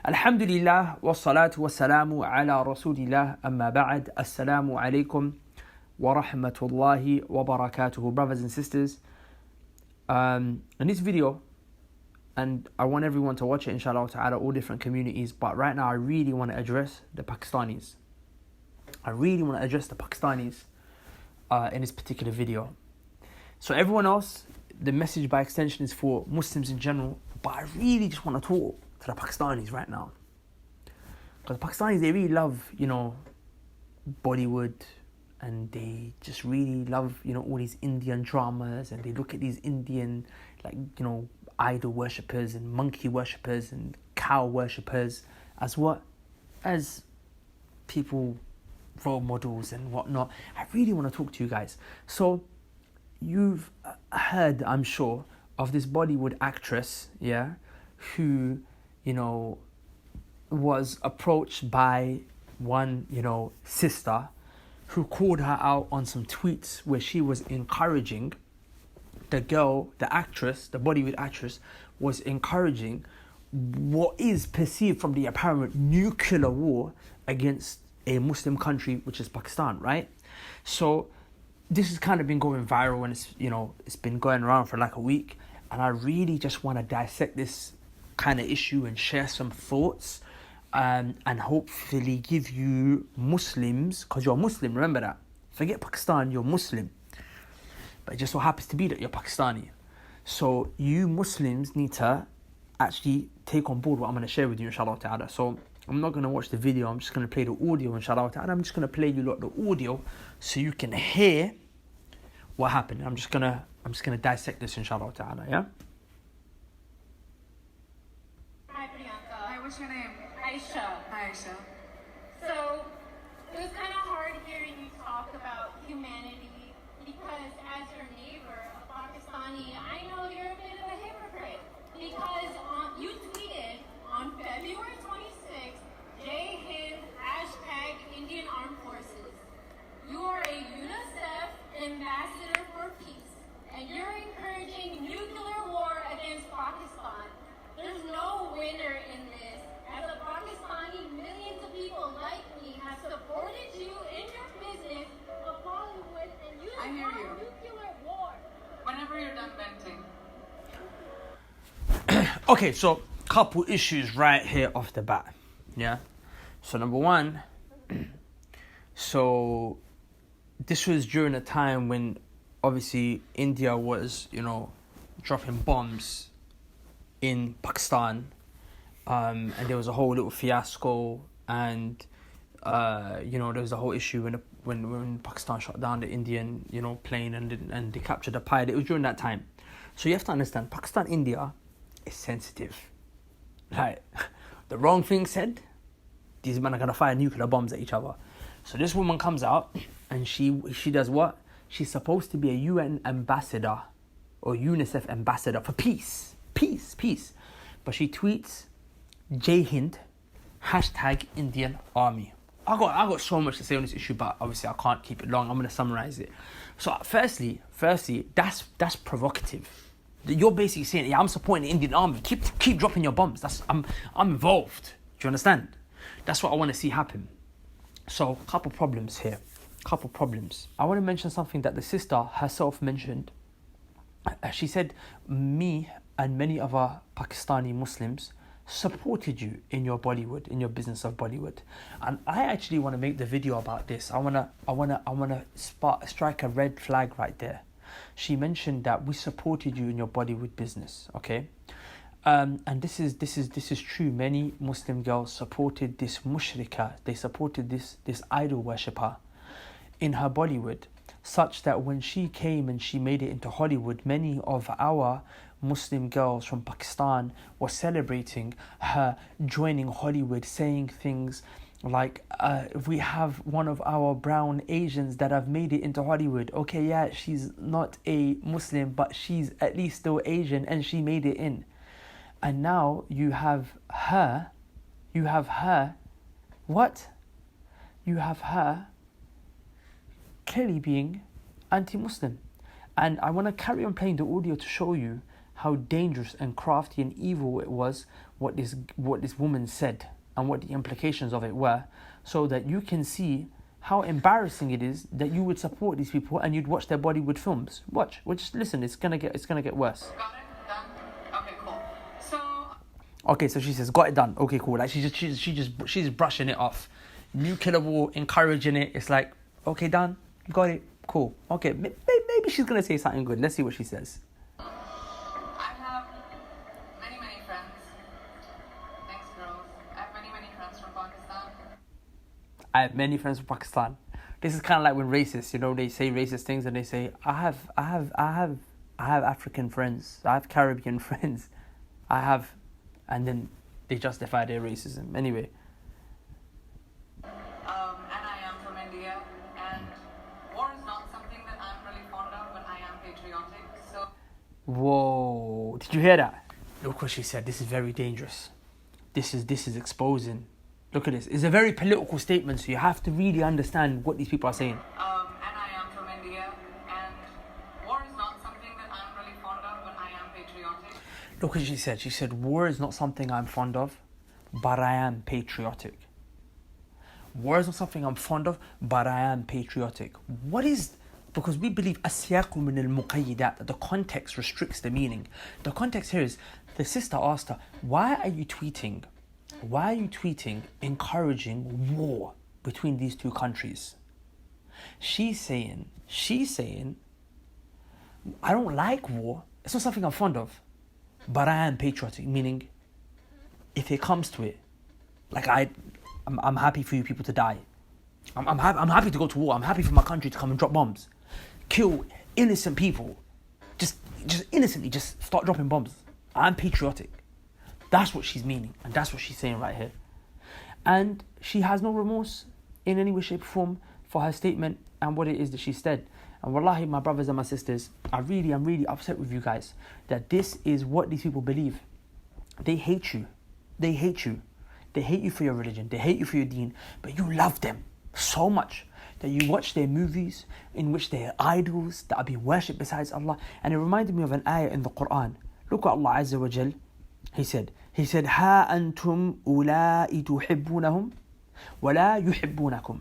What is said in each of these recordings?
Alhamdulillah, wassalatu wassalamu ala rasulillah, amma ba'd, assalamu alaikum wa rahmatullahi wa barakatuhu. Brothers and sisters, in this video, and I want everyone to watch it, inshallah ta'ala, all different communities, but right now I really want to address the Pakistanis. In this particular video. So everyone else, the message by extension is for Muslims in general, but I really just want to talk to the Pakistanis right now. Because the Pakistanis, they really love, Bollywood, and they just really love, all these Indian dramas, and they look at these Indian, idol worshippers and monkey worshippers and cow worshippers as what? As people, role models and whatnot. I really want to talk to you guys. So, you've heard, I'm sure, of this Bollywood actress, who, was approached by one, sister who called her out on some tweets where she was encouraging the Bollywood actress was encouraging what is perceived from the apparent nuclear war against a Muslim country, which is Pakistan, right? So this has kind of been going viral, and it's been going around for like a week, and I really just want to dissect this kind of issue and share some thoughts, and hopefully give you Muslims, because you're Muslim, remember that. Forget Pakistan, you're Muslim. But it just so happens to be that you're Pakistani. So you Muslims need to actually take on board what I'm going to share with you, inshallah ta'ala. So I'm not going to watch the video, I'm just going to play the audio, inshallah ta'ala. I'm just going to play you lot the audio so you can hear what happened. I'm just going to dissect this, inshallah ta'ala, yeah? Hi Priyanka. Hi, what's your name? Aisha. Hi Aisha. So, it was kind of hard hearing you talk about humanity because as your neighbor, a Pakistani, I know you're a bit of a hypocrite because you tweeted on February 26th, Jai Hind, #Indian Armed Forces. You are a UNICEF ambassador for peace, and you're encouraging nuclear war against Pakistan. There's no winner in this. As a Pakistani, millions of people like me have supported you in your business of Bollywood, and you want nuclear war. Whenever you're done venting. Okay, so couple issues right here off the bat, yeah? So number one, so this was during a time when obviously India was, dropping bombs in Pakistan, and there was a whole little fiasco, and there was a whole issue when Pakistan shot down the Indian plane and they captured the pilot. It was during that time. So you have to understand, Pakistan, India is sensitive. Like, the wrong thing said, these men are gonna fire nuclear bombs at each other. So this woman comes out and she does what? She's supposed to be a UN ambassador or UNICEF ambassador for peace. But she tweets Jai Hind, #Indian Army. I got so much to say on this issue, but obviously I can't keep it long. I'm gonna summarize it. So firstly, that's provocative. You're basically saying, I'm supporting the Indian Army. Keep dropping your bombs. I'm involved. Do you understand? That's what I want to see happen. So, couple problems here. I want to mention something that the sister herself mentioned. She said, me and many other Pakistani Muslims supported you in your Bollywood, in your business of Bollywood. And I actually want to make the video about this. I wanna strike a red flag right there. She mentioned that we supported you in your Bollywood business, okay? And this is true. Many Muslim girls supported this mushrika. They supported this idol worshipper in her Bollywood, such that when she came and she made it into Hollywood, many of our Muslim girls from Pakistan were celebrating her joining Hollywood, saying things like, we have one of our brown Asians that have made it into Hollywood. Okay, yeah, she's not a Muslim, but she's at least still Asian and she made it in. And now you have her, what? You have her clearly being anti-Muslim. And I want to carry on playing the audio to show you how dangerous and crafty and evil it was what this woman said and what the implications of it were, so that you can see how embarrassing it is that you would support these people and you'd watch their Bollywood films. Watch. Just listen. It's gonna get worse. Got it done. Okay, cool. So. Okay, so she says, got it done. Okay, cool. Like she's just brushing it off. Nuclear war, encouraging it. It's like, okay, done. Got it. Cool. Okay, maybe she's gonna say something good. Let's see what she says. I have many friends. Thanks, girls. I have many friends from Pakistan. I have many friends from Pakistan. This is kind of like when racists, they say racist things and they say, I have African friends. I have Caribbean friends. And then they justify their racism. Anyway. And I am from India, and war is not something that I'm really fond of, but I am patriotic. So. Whoa! Did you hear that? Look what she said. This is very dangerous. This is exposing. Look at this. It's a very political statement, so you have to really understand what these people are saying. And I am from India, and war is not something that I'm really fond of, but I am patriotic. Look what she said. She said, war is not something I'm fond of, but I am patriotic. War is not something I'm fond of, but I am patriotic. Because we believe السياق من المقيدات, that the context restricts the meaning. The context here is, the sister asked her, why are you tweeting encouraging war between these two countries? She's saying, I don't like war. It's not something I'm fond of, but I am patriotic. Meaning, if it comes to it, like I'm happy for you people to die. I'm happy to go to war. I'm happy for my country to come and drop bombs, kill innocent people, just innocently, just start dropping bombs. I'm patriotic. That's what she's meaning, and that's what she's saying right here. And she has no remorse in any way, shape, or form for her statement and what it is that she said. And wallahi, my brothers and my sisters, I'm really upset with you guys that this is what these people believe. They hate you. They hate you. They hate you for your religion. They hate you for your deen. But you love them so much that you watch their movies in which they are idols that are being worshipped besides Allah. And it reminded me of an ayah in the Quran. Look what Allah Azza wa Jal, He said, ها أنتم أولئك تحبونهم ولا يحبونكم.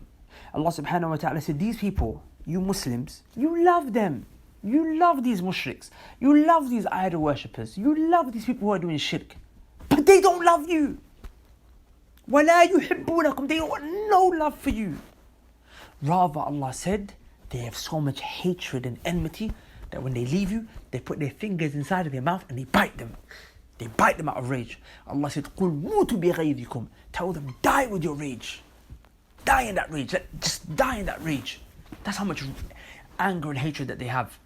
Allah subhanahu wa ta'ala said, these people, you Muslims, you love them. You love these mushriks. You love these idol worshippers. You love these people who are doing shirk. But they don't love you. ولا يحبونكم. They want no love for you. Rather, Allah said, they have so much hatred and enmity that when they leave you, they put their fingers inside of their mouth and they bite them. They bite them out of rage. Allah said, قُلْ مُوتُوا بِغَيْظِكُمْ. Tell them, die with your rage. Die in that rage. Just die in that rage. That's how much anger and hatred that they have.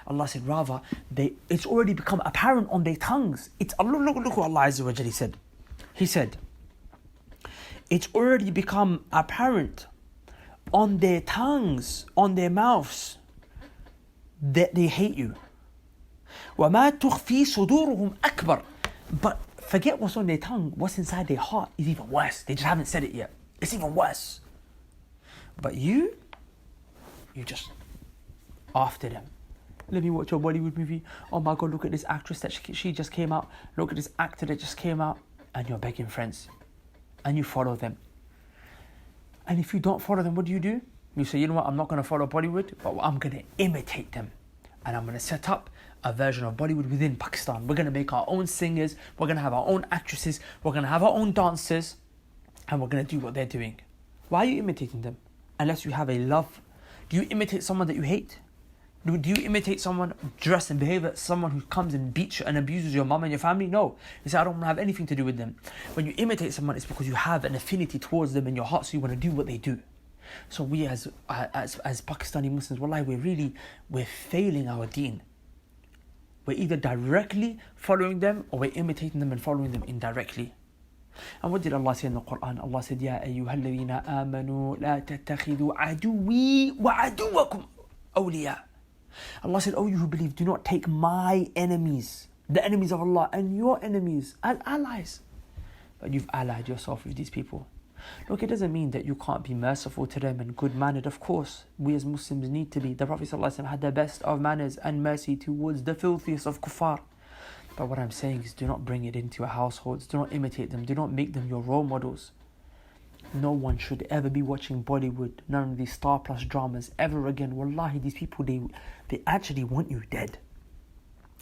Allah said, rather, it's already become apparent on their tongues. Look what Allah Azza wa Jalla said. He said, it's already become apparent on their tongues, on their mouths, that they hate you. وَمَا تُخْفِي صُدُورُهُمْ أَكْبَرُ. But forget what's on their tongue. What's inside their heart is even worse. They just haven't said it yet. It's even worse. But you just after them. Let me watch a Bollywood movie. Oh my God, look at this actress that she just came out. Look at this actor that just came out. And you're begging friends. And you follow them. And if you don't follow them, what do? You say, you know what, I'm not going to follow Bollywood, but I'm going to imitate them. And I'm going to set up a version of Bollywood within Pakistan. We're going to make our own singers. We're going to have our own actresses. We're going to have our own dancers. And we're going to do what they're doing. Why are you imitating them? Unless you have a love. Do you imitate someone that you hate? Do you imitate someone, dress and behave as someone who comes and beats you and abuses your mom and your family? No. You say, I don't have anything to do with them. When you imitate someone, it's because you have an affinity towards them in your heart, so you want to do what they do. So we as Pakistani Muslims, wallahi, we're failing our deen. We're either directly following them or we're imitating them and following them indirectly. And what did Allah say in the Quran? Allah said, يَا أَيُّهَا الَّذِينَ آمَنُوا لَا تَتَّخِذُوا عَدُوِّي وَعَدُوَّكُمْ أَوْلِيَاءَ. Allah said, oh, you who believe, do not take my enemies, the enemies of Allah, and your enemies as allies. But you've allied yourself with these people. Look, it doesn't mean that you can't be merciful to them and good-mannered. Of course, we as Muslims need to be. The Prophet ﷺ had the best of manners and mercy towards the filthiest of kuffar. But what I'm saying is, do not bring it into your households. Do not imitate them. Do not make them your role models. No one should ever be watching Bollywood, none of these Star Plus dramas ever again. Wallahi, these people, they actually want you dead.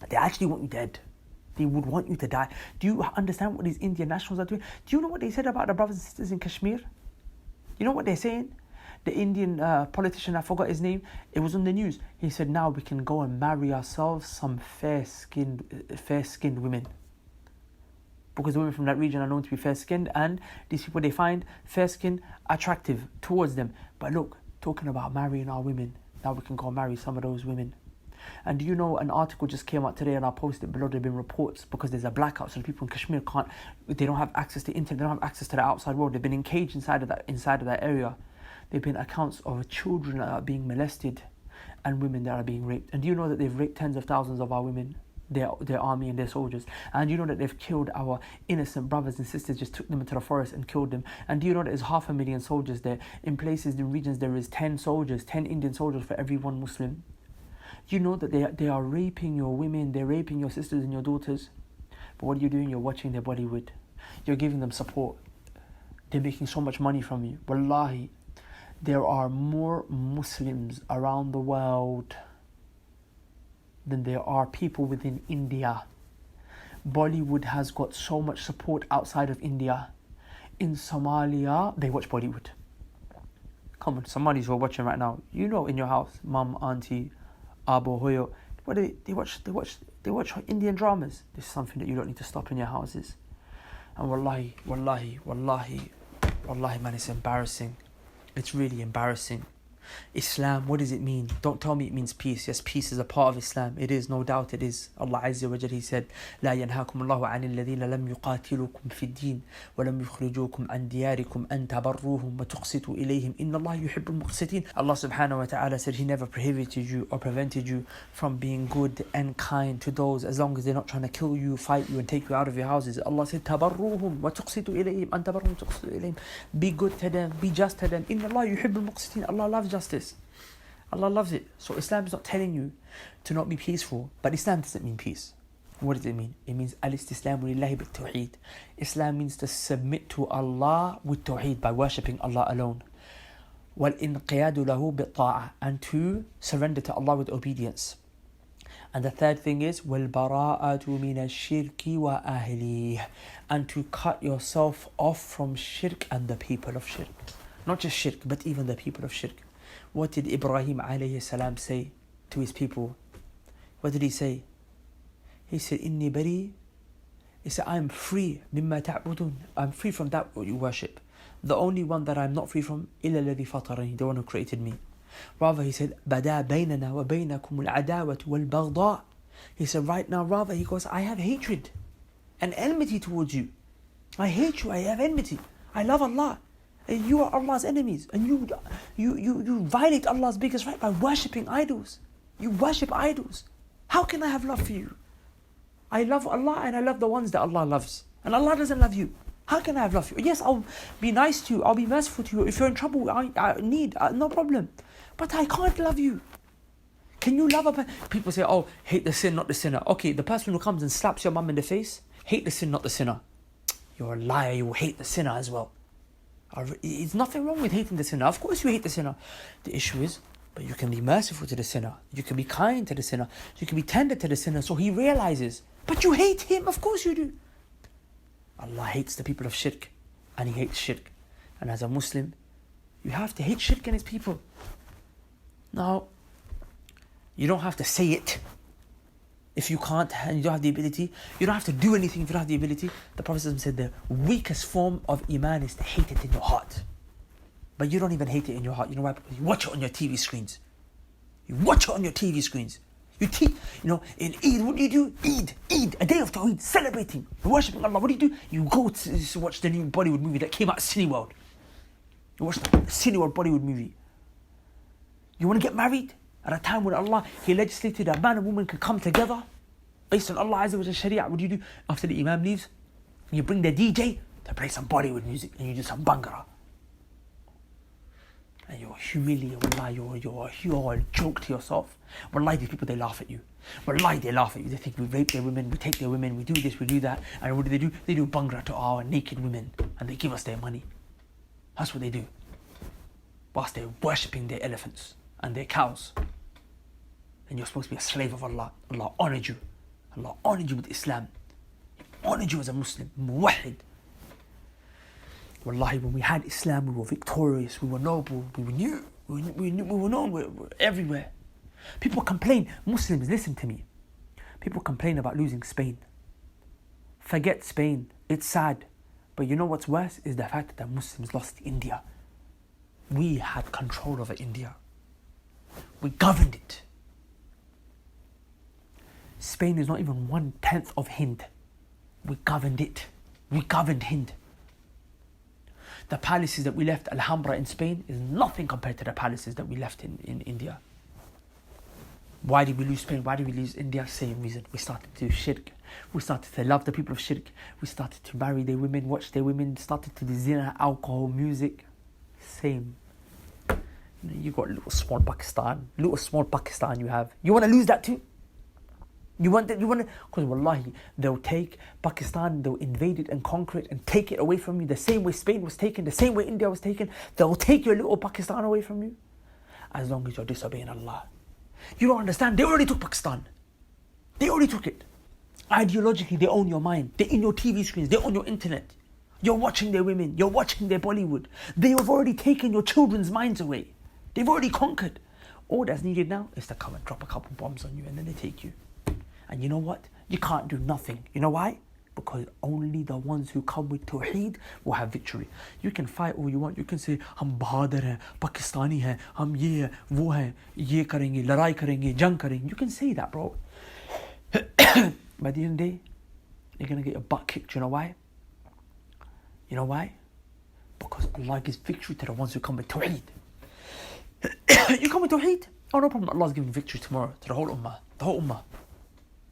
They actually want you dead. They would want you to die. Do you understand what these Indian nationals are doing? Do you know what they said about the brothers and sisters in Kashmir? You know what they're saying? The Indian politician, I forgot his name, it was on the news. He said, now we can go and marry ourselves some fair-skinned women. Because the women from that region are known to be fair-skinned, and these people, they find fair-skinned attractive towards them. But look, talking about marrying our women, now we can go and marry some of those women. And do you know, an article just came out today, and I'll post it below. There have been reports, because there's a blackout, so the people in Kashmir they don't have access to internet, they don't have access to the outside world. They've been encaged inside of that area. There have been accounts of children that are being molested and women that are being raped. And do you know that they've raped tens of thousands of our women, their army and their soldiers? And do you know that they've killed our innocent brothers and sisters, just took them into the forest and killed them? And do you know that there's 500,000 soldiers there? In places, in regions, there is 10 Indian soldiers for every one Muslim. Do you know that they are raping your women, they're raping your sisters and your daughters? But what are you doing? You're watching their Bollywood. You're giving them support. They're making so much money from you. Wallahi, there are more Muslims around the world than there are people within India. Bollywood has got so much support outside of India. In Somalia, they watch Bollywood. Come on, Somalis who are watching right now, you know, in your house, mum, auntie, abo, hoyo, what do they watch Indian dramas. This is something that you don't need to stop in your houses. And wallahi, man, it's embarrassing. It's really embarrassing. Islam, what does it mean? Don't tell me it means peace. Yes, peace is a part of Islam. It is, no doubt it is. Allah Azza wa Jalla, He said, لا ينهاكم الله عن الذين لم يقاتلوكم في الدين ولم يخرجوكم عن دياركم أن تبروهم وتقسطوا إليهم إن الله يحب المقسطين. Allah subhanahu wa ta'ala said He never prohibited you or prevented you from being good and kind to those, as long as they're not trying to kill you, fight you and take you out of your houses. Allah said تبروهم وتقسطوا إليهم أن تبروهم وتقسطوا إليهم. Be good to them, be just to them. إن الله يحب المقسطين. Allah loves justice. Allah loves it. So Islam is not telling you to not be peaceful, but Islam doesn't mean peace. What does it mean? It means al-istislamu lillahi bit-tawheed. Islam means to submit to Allah with tawheed, by worshipping Allah alone. Wal-inqiyadu lahu bit-ta'ah, and to surrender to Allah with obedience. And the third thing is wal-bara'atu min ash-shirki wa ahlihi, and to cut yourself off from shirk and the people of shirk. Not just shirk, but even the people of shirk. What did Ibrahim alayhi salam say to his people? What did he say? He said, Inni bari. He said, I am free mimma ta'budun. I'm free from that what you worship. The only one that I'm not free from, illa alladhi fatarani, the one who created me. Rather, he said, Bada baynana wa baynakum al-adawatu wal-baghdha. He said, right now, rather, he goes, I have hatred and enmity towards you. I hate you, I have enmity. I love Allah. And you are Allah's enemies, and you violate Allah's biggest right by worshipping idols. You worship idols. How can I have love for you? I love Allah and I love the ones that Allah loves, and Allah doesn't love you. How can I have love for you? Yes, I'll be nice to you, I'll be merciful to you. If you're in trouble, I need, no problem. But I can't love you. Can you love a person? People say, oh, hate the sin, not the sinner. Okay, the person who comes and slaps your mum in the face, hate the sin, not the sinner. You're a liar, you will hate the sinner as well. It's nothing wrong with hating the sinner. Of course you hate the sinner. The issue is, but you can be merciful to the sinner. You can be kind to the sinner. You can be tender to the sinner, so he realizes. But you hate him. Of course you do. Allah hates the people of shirk, and He hates shirk. And as a Muslim, you have to hate shirk and its people. Now, you don't have to say it. If you can't and you don't have the ability, you don't have to do anything if you don't have the ability. The Prophet said the weakest form of Iman is to hate it in your heart. But you don't even hate it in your heart. You know why? Because you watch it on your TV screens. You watch it on your TV screens. In Eid, what do you do? Eid, a day of Tawheed, celebrating, worshipping Allah. What do? You go to watch the new Bollywood movie that came out, Cineworld. You watch the Cineworld Bollywood movie. You want to get married? At a time when Allah, He legislated a man and woman can come together based on Allah Azza wa Jalla Sharia. What do? After the Imam leaves, you bring the DJ to play some Bollywood music and you do some bhangra. and you're humiliated, wallahi, you're a joke to yourself. Wallahi, these people, they laugh at you. Wallahi, they laugh at you. They think we rape their women, we take their women, we do this, we do that. And what do? They do bhangra to our naked women, and they give us their money. That's what they do. Whilst they're worshipping their elephants and their cows. And you're supposed to be a slave of Allah. Allah honored you. Allah honored you with Islam. He honored you as a Muslim, muwahid. Wallahi, when we had Islam, we were victorious, we were noble, we were new, we were known, we were everywhere. People complain, Muslims, listen to me. People complain about losing Spain. Forget Spain, it's sad. But you know what's worse is the fact that Muslims lost India. We had control over India. We governed it. Spain is not even 1/10 of Hind. We governed it. We governed Hind. The palaces that we left, Alhambra in Spain, is nothing compared to the palaces that we left in India. Why did we lose Spain? Why did we lose India? Same reason. We started to do shirk. We started to love the people of shirk. We started to marry their women, watch their women, started to do zina, alcohol, music. Same. You got little small Pakistan you have. You want to lose that too? You want to, because wallahi, they'll take Pakistan, they'll invade it and conquer it and take it away from you the same way Spain was taken, the same way India was taken. They'll take your little Pakistan away from you as long as you're disobeying Allah. You don't understand, they already took Pakistan. They already took it. Ideologically, they own your mind. They're in your TV screens, they own your internet. You're watching their women, you're watching their Bollywood. They have already taken your children's minds away. They've already conquered. All that's needed now is to come and drop a couple bombs on you and then they take you. And you know what? You can't do nothing. You know why? Because only the ones who come with Tawheed will have victory. You can fight all you want. You can say, hum Bahadur hai, Pakistani hai, hum ye hai, wo hai, ye karenge, larai karenge, jang karenge. You can say that, bro. By the end of the day, you're going to get your butt kicked. You know why? You know why? Because Allah gives victory to the ones who come with Tawheed. You come with Tawheed? Oh, no problem. Allah's giving victory tomorrow to the whole ummah. The whole ummah.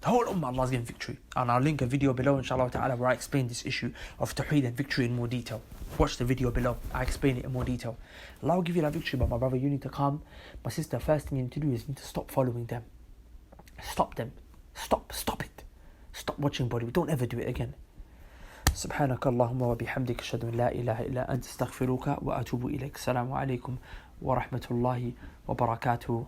The whole ummah, Allah's giving victory. And I'll link a video below, inshallah ta'ala, where I explain this issue of Tawheed and victory in more detail. Watch the video below. I explain it in more detail. Allah will give you that victory, but my brother, you need to calm. My sister, first thing you need to do is you need to stop following them. Stop them. Stop it. Stop watching Bollywood. Don't ever do it again. سبحانك اللهم وبحمدك أشهد أن لا إله إلا أنت استغفرك وأتوب إليك. السلام عليكم ورحمة الله وبركاته.